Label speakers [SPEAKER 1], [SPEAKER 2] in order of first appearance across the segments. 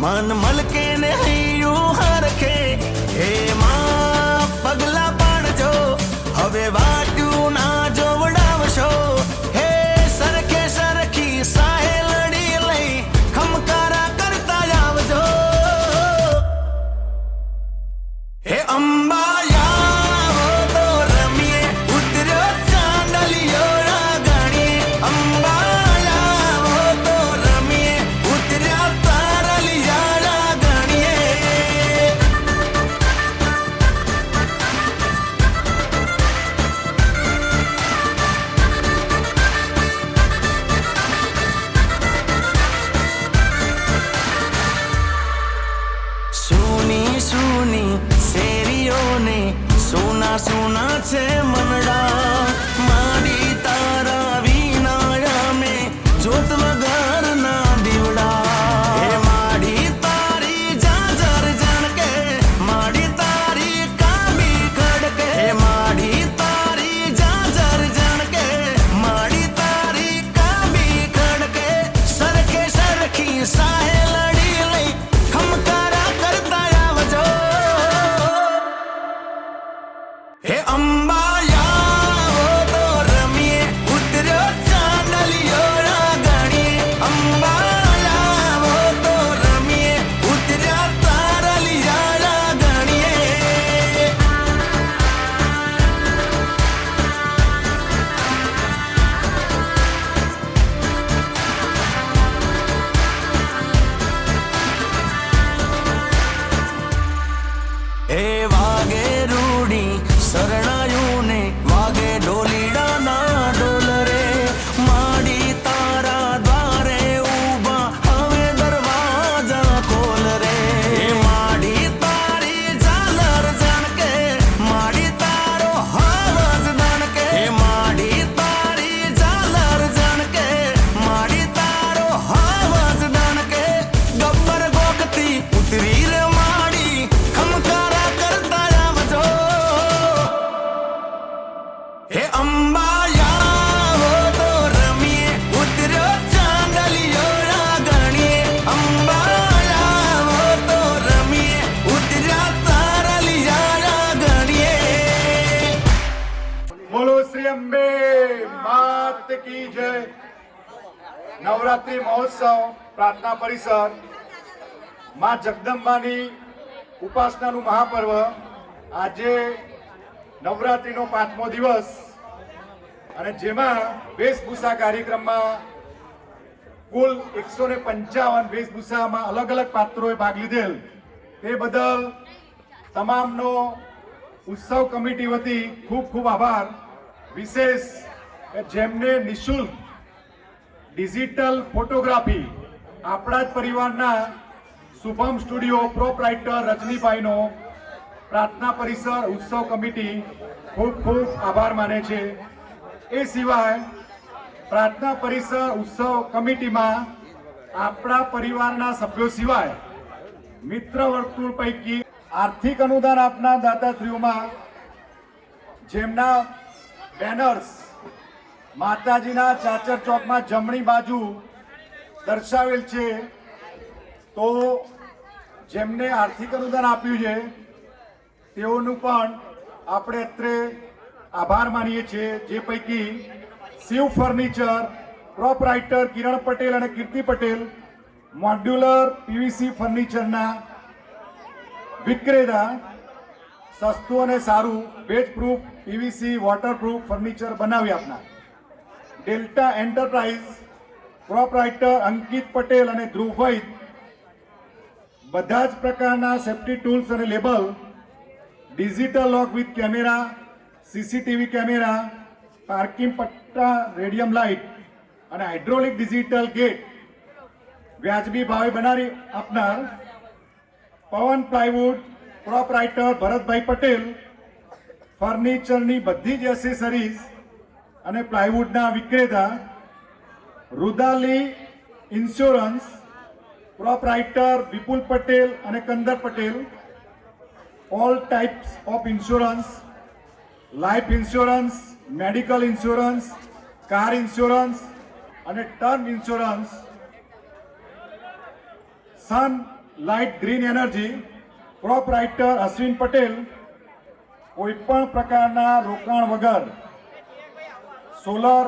[SPEAKER 1] मन मलके ने हयू हरखे हे मां पगला पाडजो हवे वाट्यू ना जोवडावशो हे सरखे सरखी साहे लड़ी लई खमकारा करता आवजो हे अंबा सोना सोना छे मनडा मारी तारा वीनाया में जोत वगर ना दीवड़ा हे मारी तारी जाजर जनके मारी तारी काबी खड़के हे मारी तारी जाजर जनके मारी तारी काबी खड़के सरखे सरखी साहे लड़ी लई खमकारा करता आवजो हे अंबाया वो तो रमिए उतरो चांदलियो रागणिए अंबाया वो तो रमिए उतरा तारलिया रागणिए हे वागे रूडी शरणायु ने वागे ढोलीडा ना ढोल रे माडी तारा द्वारे उबा हवे दरवाजा खोल रे माडी तारी झालर जनके माडी तारो हवाज दणके माडी तारी झालर जनके माडी तारो हवाज दणके गब्बर गोकती उतरी रे माडी खमकारा करता आवजो हे अंबाया वो तो रमिए उतरो चांदलियो रागणिए अंबाया वो तो रमिए उतरा तारलिया रागणिए
[SPEAKER 2] बोलो श्री अंबे मात की जय। नवरात्रि महोत्सव प्रार्थना परिसर मां जगदंबानी उपासनाનું મહાપર્વ આજે નવરાત્રીનો 5મો દિવસ અને જેમાં વેશભૂષા કાર્યક્રમમાં કુલ 155 વેશભૂષામાં અલગ અલગ પાત્રોએ ભાગ લીધેલ તે બદલ તમામનો ઉત્સવ કમિટી વતી ખૂબ ખૂબ આભાર। વિશેષ જેમને નિઃશુલ્ક ડિજિટલ ફોટોગ્રાફી આપણા જ પરિવારના શુભમ સ્ટુડિયો પ્રોપરાઇટર રજનીભાઈનો प्रार्थना परिसर उत्सव कमिटी खूब खूब आभार माने छे। ए सिवाय प्रार्थना परिसर उत्सव कमिटी में आपणा परिवारना सभ्यों सिवाय मित्र वर्तुळ पैकी आर्थिक अनुदान आपना दाताश्रीओमां जेमना बेनर्स माताजीना चाचर चौक में जमणी बाजू दर्शावेल छे तो जेमने आर्थिक अनुदान आप्युं छे तेओनु पण आपणे अत्रे आभार मानीए छीए। जे पैकी शिव फर्निचर प्रोपराइटर किरण पटेल और कीर्ति पटेल मॉड्यूलर पीवीसी फर्निचरना विक्रेता सस्तु और सारू वेज प्रूफ पीवीसी वॉटरप्रूफ फर्निचर बनावी आपना। Delta enterprise proprietor Ankit Patel और ध्रुव वैद बधाज प्रकारना सेफ्टी टूल्स और label digital lock with camera CCTV camera parking पट्टा रेडियम लाइट और हाइड्रोलिक डिजिटल गेट व्याजबी भावे बनावी आपनार पवन प्लायवुड प्रोपराइटर भरतभाई पटेल फर्निचरनी बधी ज एसेसरीज और प्लायवुडना विक्रेता रुदाली इंश्योरन्स प्रोपराइटर विपुल पटेल और Kandar Patel all types of insurance life insurance medical insurance car insurance और term insurance sun light green energy proprietor Ashwin Patel કોઈ પણ પ્રકારના રોકાણ વગર સોલર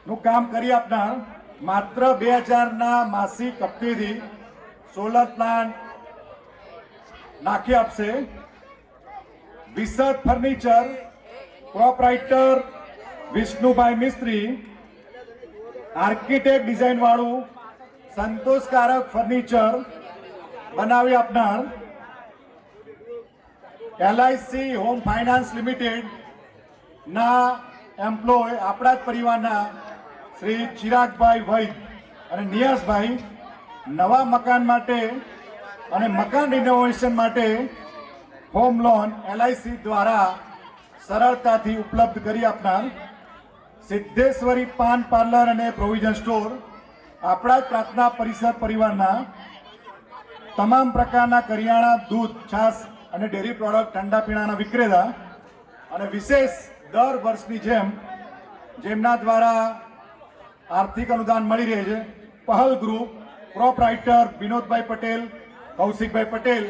[SPEAKER 2] નું કામ કરી આપનાર માત્ર 2000ના માસિક હપ્તેથી સોલર પ્લાન્ટ નાખી આપશે. વિસદ ફર્નિચર પ્રોપરાઇટર વિષ્ણુભાઈ મિસ્ત્રી આર્કિટેક્ટ ડિઝાઇન વાળું સંતોષકારક ફર્નિચર બનાવી આપનાર. LIC હોમ ફાઇનાન્સ લિમિટેડ ના એમ્પ્લોય આપણા જ પરિવારના શ્રી ચિરાગભાઈ વૈદ અને નિયાસભાઈ નવા મકાન માટે અને મકાન રિનોવેશન માટે હોમ લોન LIC દ્વારા સરળતાથી ઉપલબ્ધ કરી આપનાર. સિદ્ધેશ્વરી પાન પાર્લર અને પ્રોવિઝન સ્ટોર આપણા જ પ્રાર્થના પરિષદ પરિવારના તમામ પ્રકારના કરિયાણા, દૂધ, છાશ અને ડેરી પ્રોડક્ટ, ઠંડા પીણાના વિક્રેતા અને વિશેષ દર વર્ષની જેમ જેમના દ્વારા આર્થિક અનુદાન મળી રહે છે પહલ ગ્રુપ પ્રોપરાઇટર વિનોદભાઈ પટેલ, કૌશિકભાઈ પટેલ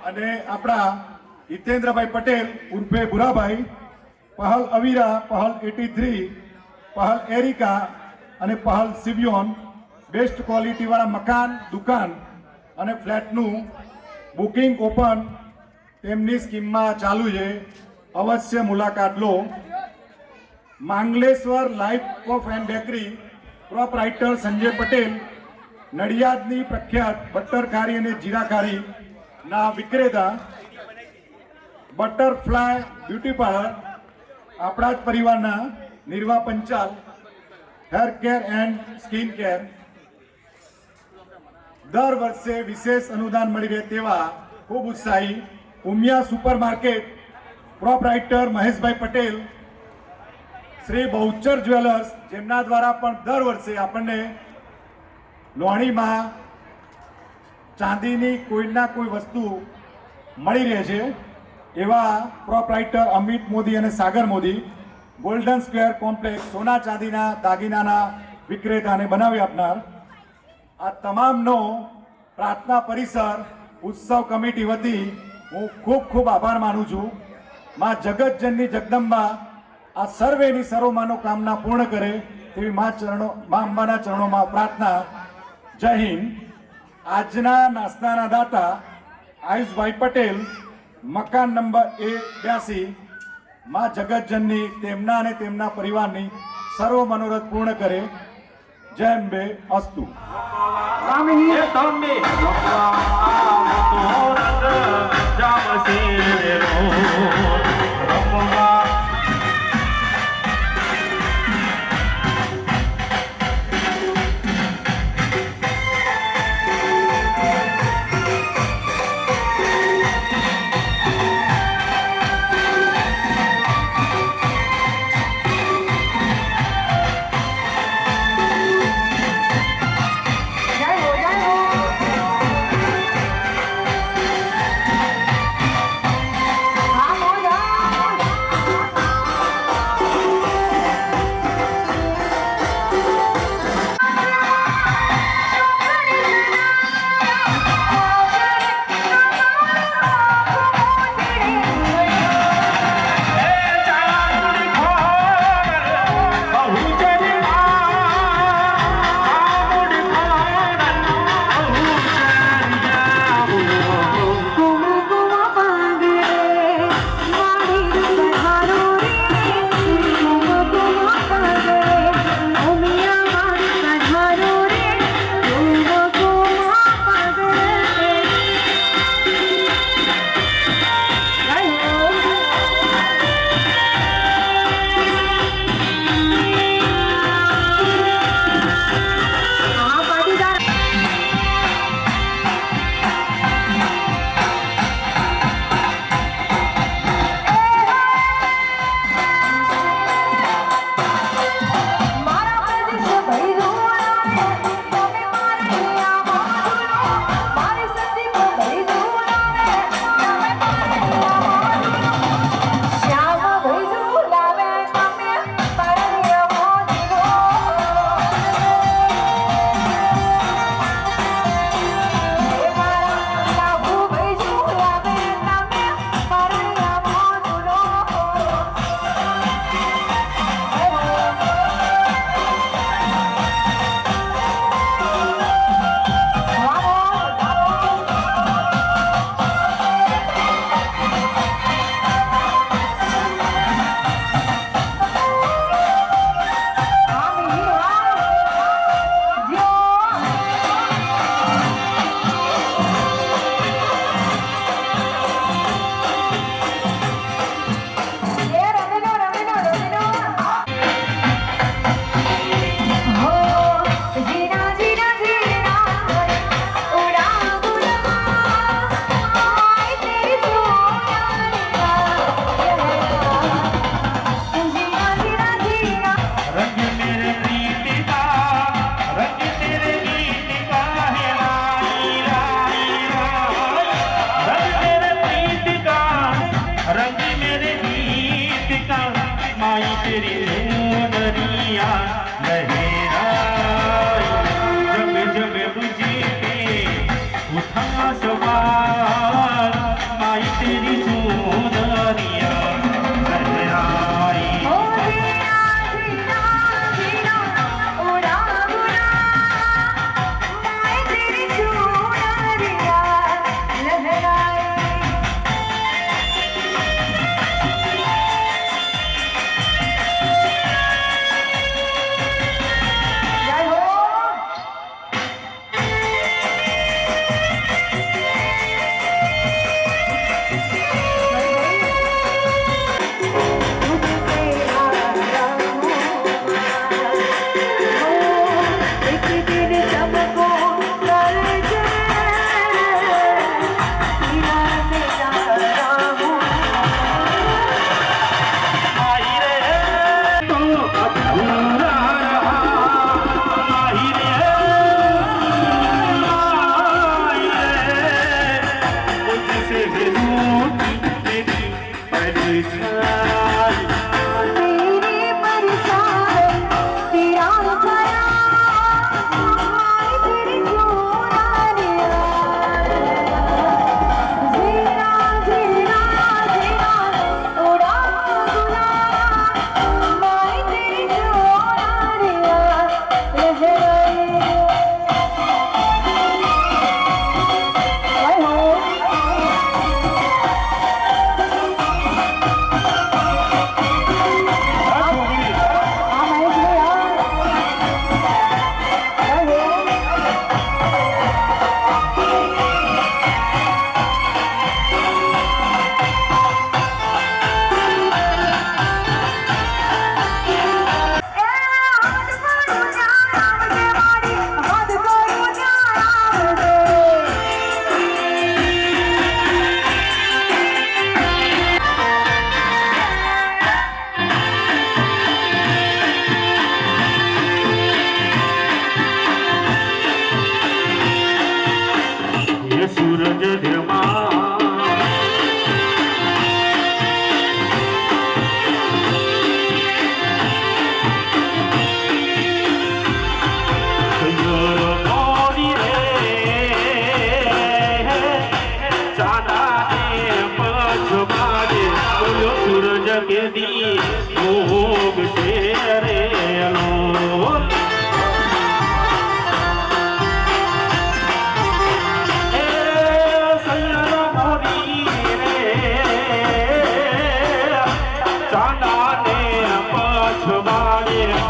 [SPEAKER 2] અને આપણા હિતેન્દ્રભાઈ પટેલ ઉર્ફે ભુરાભાઈ, પહલ અવીરા, પહલ 83, પહલ એરિકા અને પહલ સિવિયોન બેસ્ટ ક્વોલિટીવાળા મકાન, દુકાન અને ફ્લેટનું બુકિંગ ઓપન તેમની સ્કીમમાં ચાલુ છે. અવશ્ય મુલાકાત લો. Mangleshwar life of and bakery proprietor Sanjay Patel નડિયાદની પ્રખ્યાત બટરખારી અને જીરાખારી ના વિક્રેતા. બટરફ્લાય બ્યુટી પાર્લર આપણા જ પરિવારના Nirva Panchal hair care and skin care. દર વર્ષે વિશેષ અનુદાન મળી રહે તેવા ખૂબ ઉત્સાહી Umiya super market proprietor Maheshbhai Patel, Shri Bahuchar jewellers જેમના દ્વારા પણ દર વર્ષે આપણને લોણીમાં ચાંદીની કોઈના કોઈ વસ્તુ મળી રહે છે એવા પ્રોપરાઇટર અમિત મોદી અને સાગર મોદી ગોલ્ડન સ્ક્વેર કોમ્પ્લેક્સ સોના ચાંદીના દાગીનાના વિક્રેતાને બનાવી આપનાર. આ તમામનો પ્રાર્થના પરિસર ઉત્સવ કમિટી વતી હું ખૂબ ખૂબ આભાર માનું છું. માં જગતજનની જગદંબા આ સર્વેની સર્વમાનોકામના પૂર્ણ કરે તેવી માં અંબાના ચરણોમાં પ્રાર્થના. જય હિન્દ. આજના નાસ્તાના દાતા આયુષભાઈ પટેલ, મકાન નંબર A82, માં જગતજનની તેમના અને તેમના પરિવારની સર્વ મનોરથ પૂર્ણ કરે. જય અંબે અસ્તુ.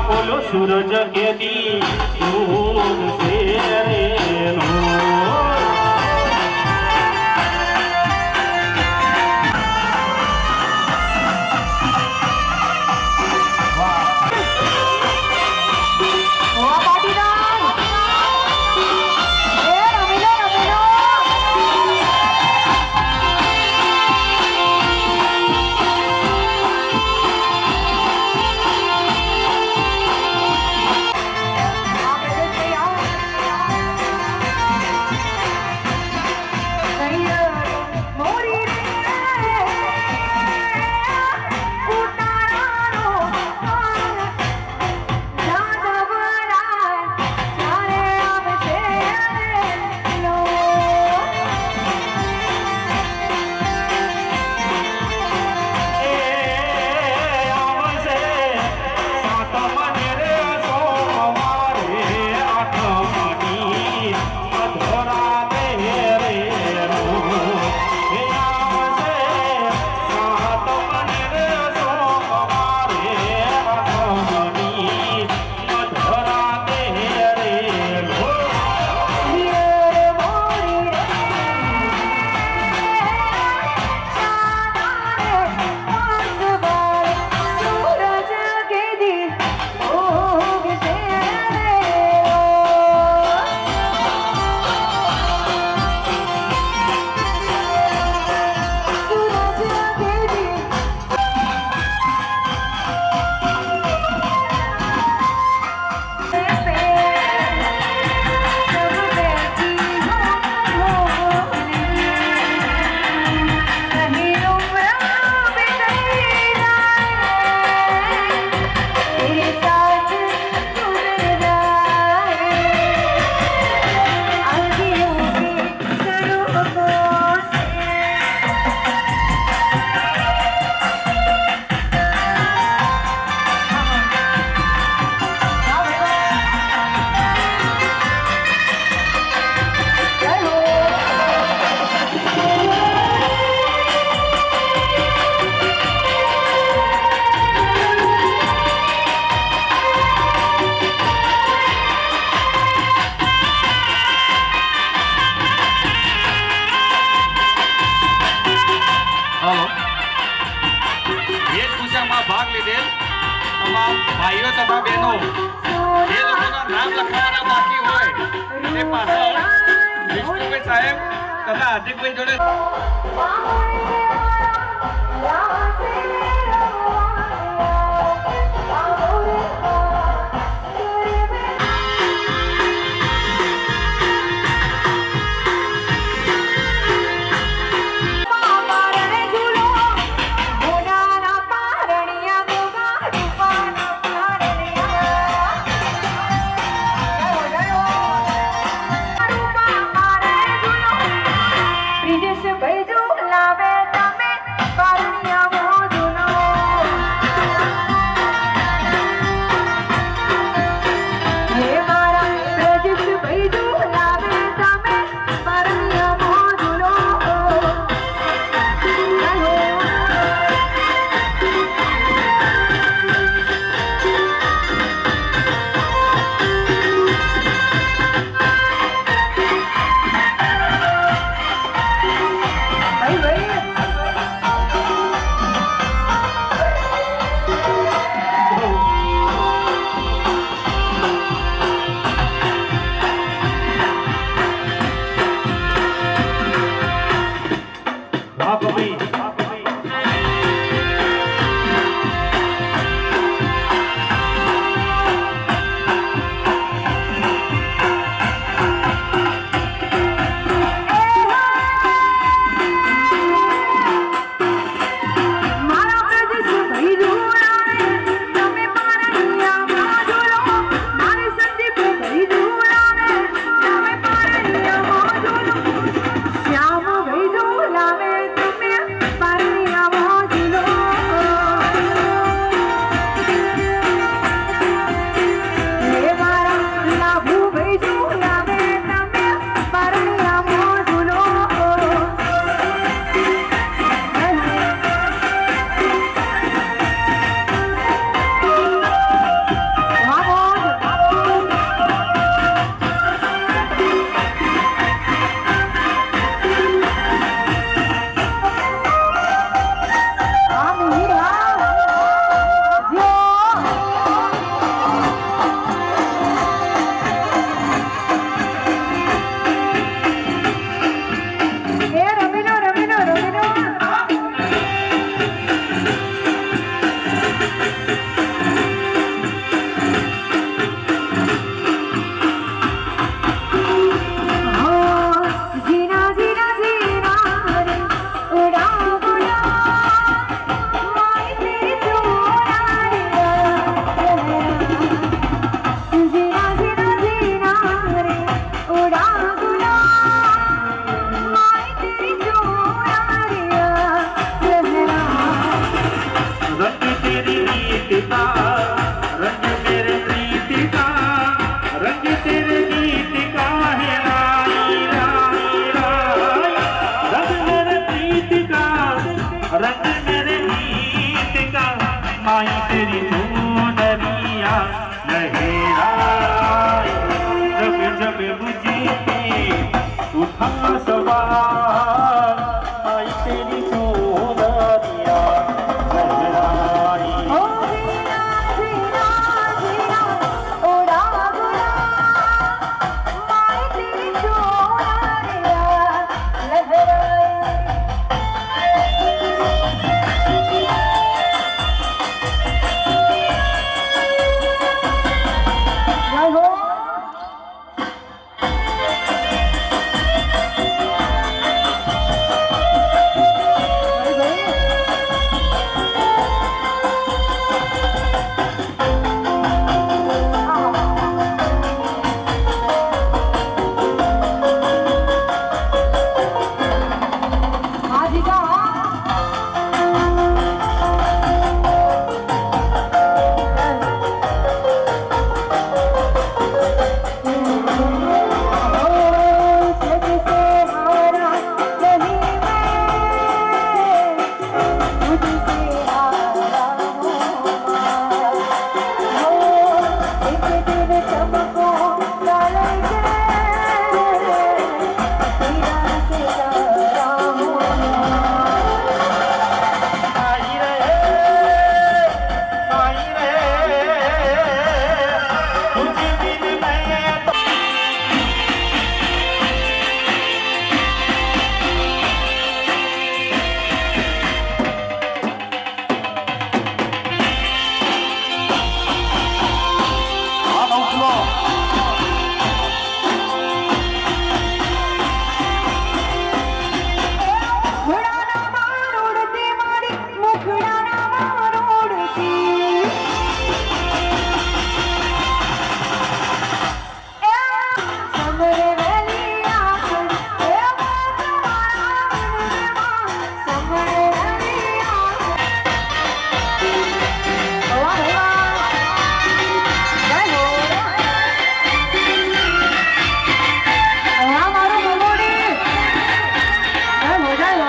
[SPEAKER 3] ઓલો સૂરજ કેદી ઉગશે રે નો. વેશભૂષામાં ભાગ લીધેલ તમામ ભાઈઓ તથા બહેનો જે લોકોના નામ લખાવવાના બાકી હોય તે પાછળ વિષ્ણુભાઈ સાહેબ તથા હાર્દિકભાઈ જોડે
[SPEAKER 4] લાવે તમે કારણિયા મોજુનો लहराए जब जब बुझी उठा सवार आई तेरी चोरिया लहराई
[SPEAKER 5] ओ जीना जीना जीना उड़ा बुला माय तेरी चोरिया लहराए जय हो भाई भाई आजी का
[SPEAKER 4] आई रे तुझे बिन मैं तो
[SPEAKER 5] ઘોડાના મારોડતી મારી મુખડાના મારોડતી સમરે વેલિયા એ મારા સમરે વેલિયા ઓવા જય હો ઓવા મારો મમોડી જય હો જય હો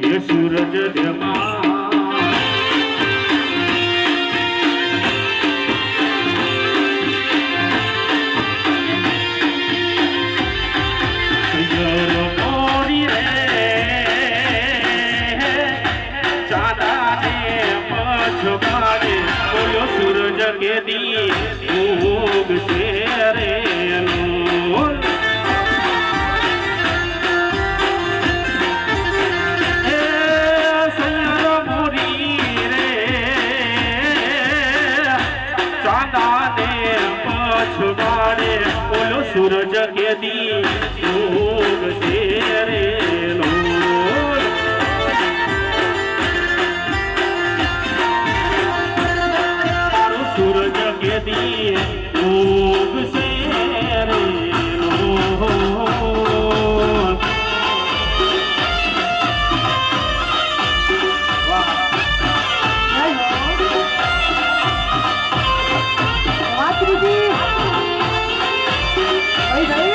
[SPEAKER 4] ये सूरज धमा सुंदर मोरी रे चांदा ने मछुआरे बोलो सूरज के दी उग से रे नूर ए सैर मोरी रे चांदा ने मछुआरे बोलो सूरज के दी उग से रे नूर सूरज के दिए उग से रे नूर
[SPEAKER 5] मातृजी भाई भाई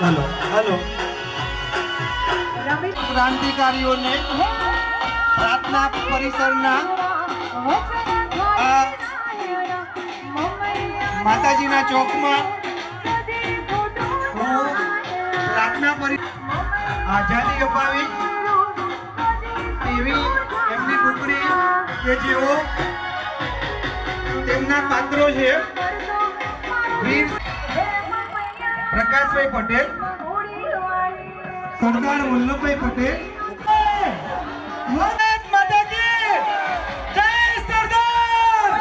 [SPEAKER 2] હલો હલો
[SPEAKER 5] રમી
[SPEAKER 2] ક્રાંતિકારીઓને પ્રાર્થના પરિસરના માતાજીના ચોકમાં હું પ્રાર્થના આઝાદી અપાવી એવી એમની ટુકડી કે જેઓ તેમના પાત્રો છે વીર પ્રકાશભાઈ પટેલ, સરદાર વલ્લભભાઈ પટેલ, ભારત માતા કી જય સરદાર,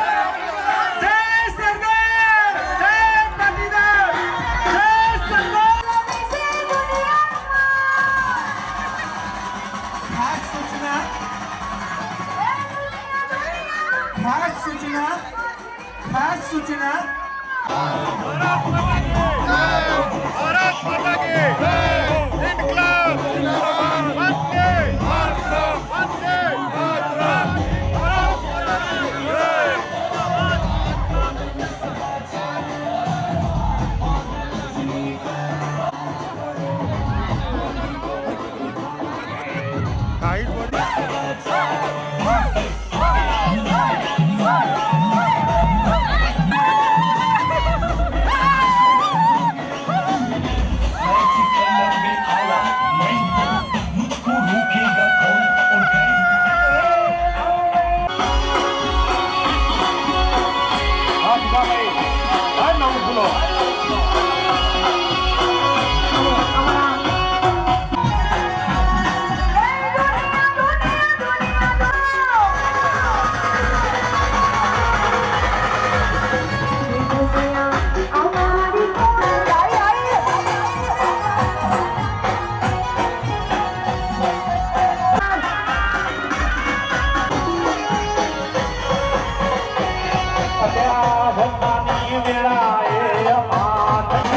[SPEAKER 2] જય સરદાર, જય પાટીદાર, જય સરદાર. ખાસ સૂચના ખાસ સૂચના
[SPEAKER 4] ભગવાનની વેળાએ અમાન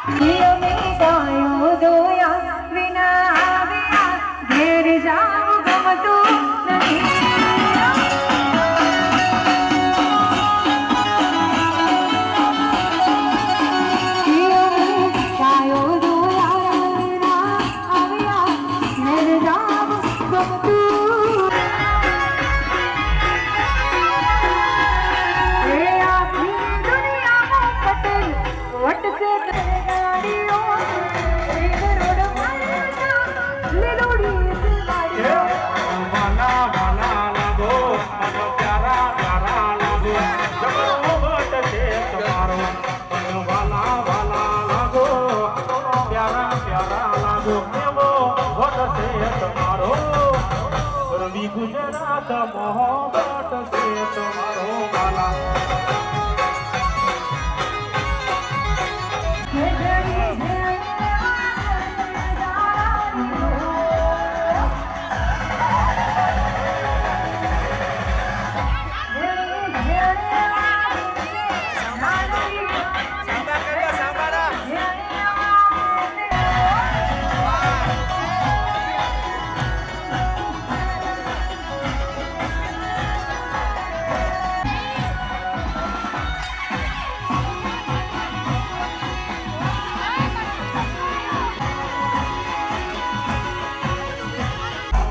[SPEAKER 5] અમે ગાયો દોયા વિના આવ્યા ઘેર જાવું ગમતું નથી
[SPEAKER 4] વાલા વાલા લાગો મને પ્યારા પ્યારા લાગો જબરો વટ છે તમારો મને વાલા વાલા લાગો પ્યારા પ્યારા લાગો એવો વટ છે તમારો રવિ ગુજરાત મોહબ્બત છે તમારો વાલા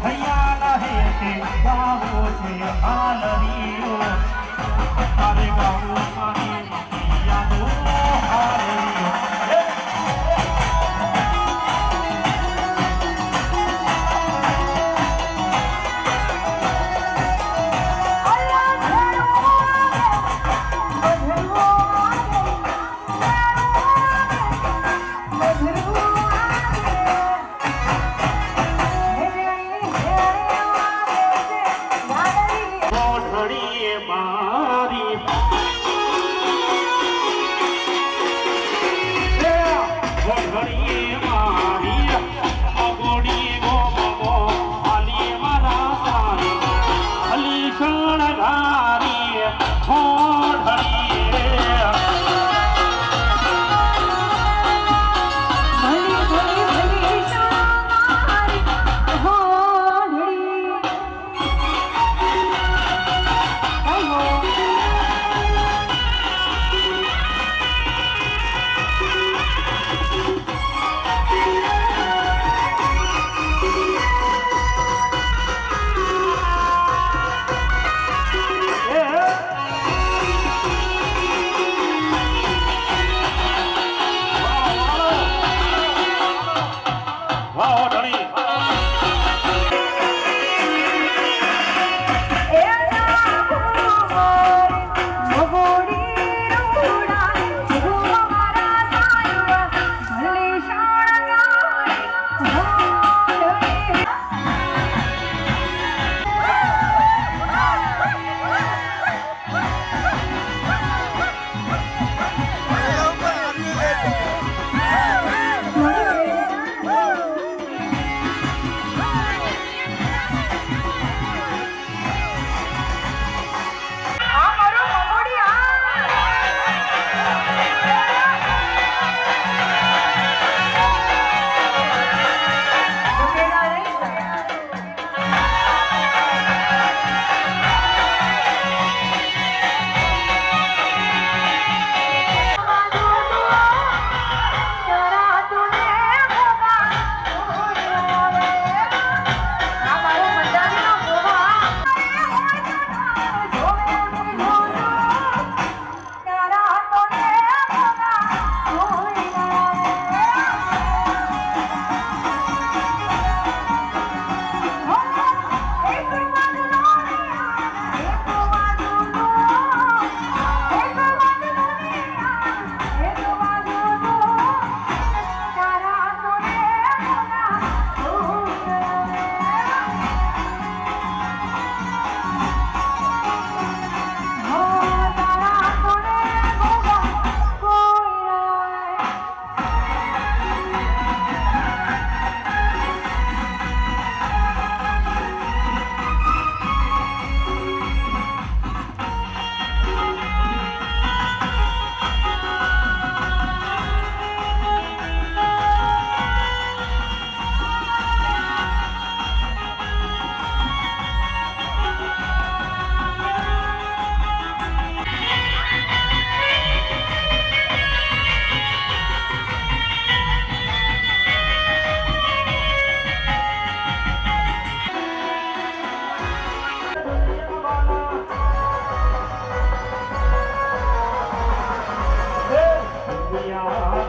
[SPEAKER 4] હૈયા રહે તે ગાવો છે હાલરીઓ તારે ગાવો મારી યાદો હાલરીઓ કોઠડીએ મારી કોઠડીએ મારી અગોડી ગો મગો આલી મારા સારી અલી શણગારી કોઠડીએ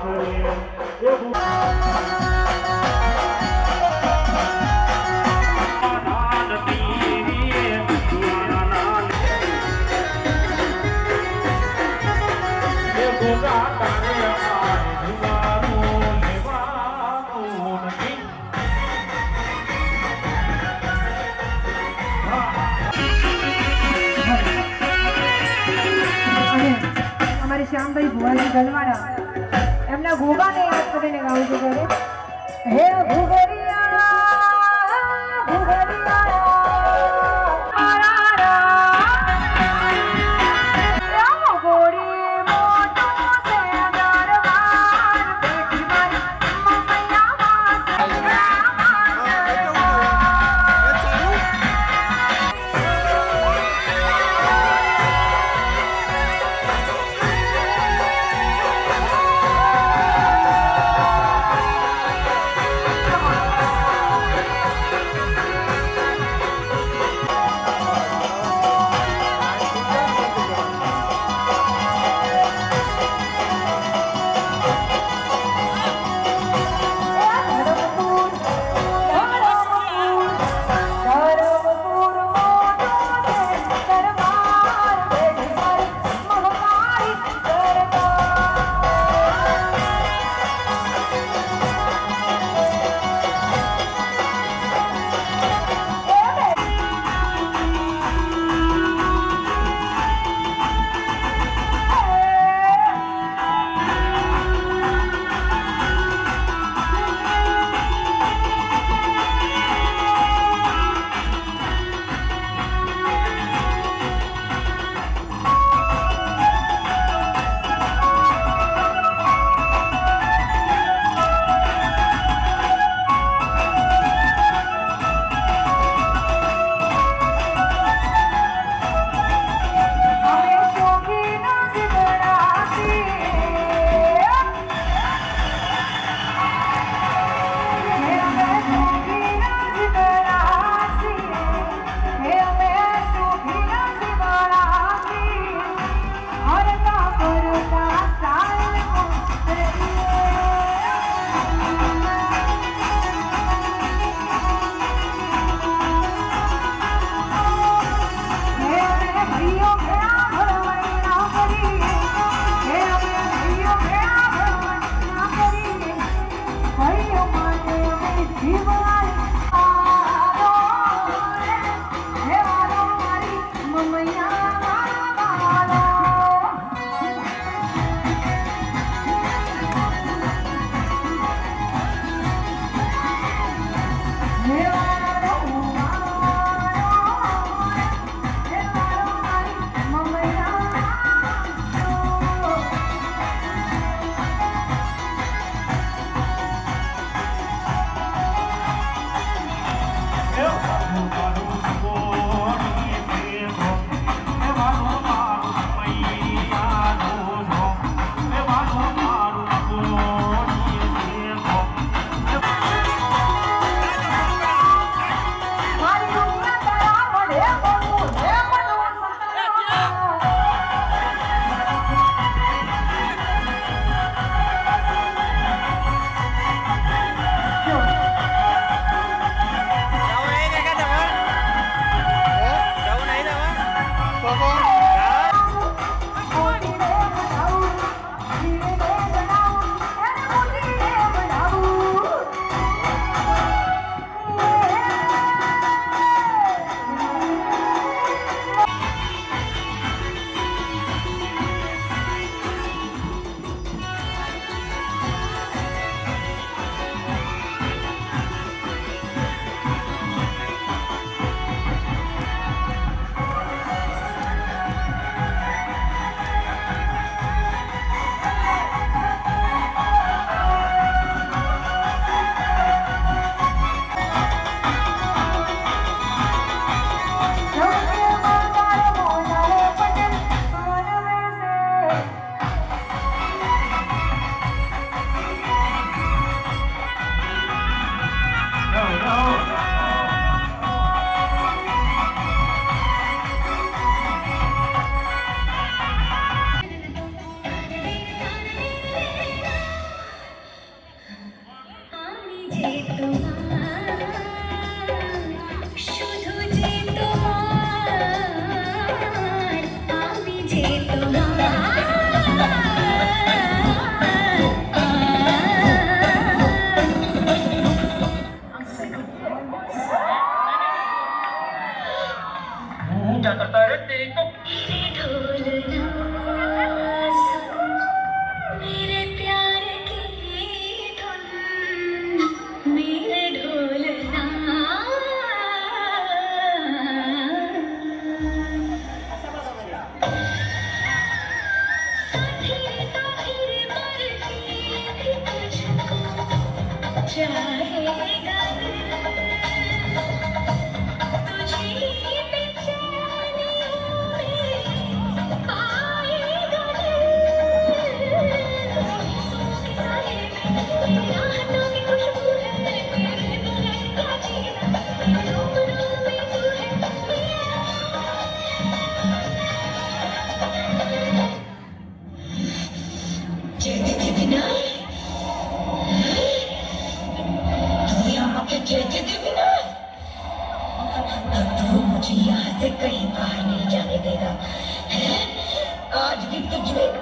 [SPEAKER 5] અને અમારી શ્યામભાઈ ભુવાજી ગલવાડા એમના ગોગાને યાદ કરીને ગાવું છું ઘરે હે ભુગરિયા
[SPEAKER 6] मुझे यहाँ से कहीं बाहर नहीं जाने देगा, हैं? आज भी तुझ में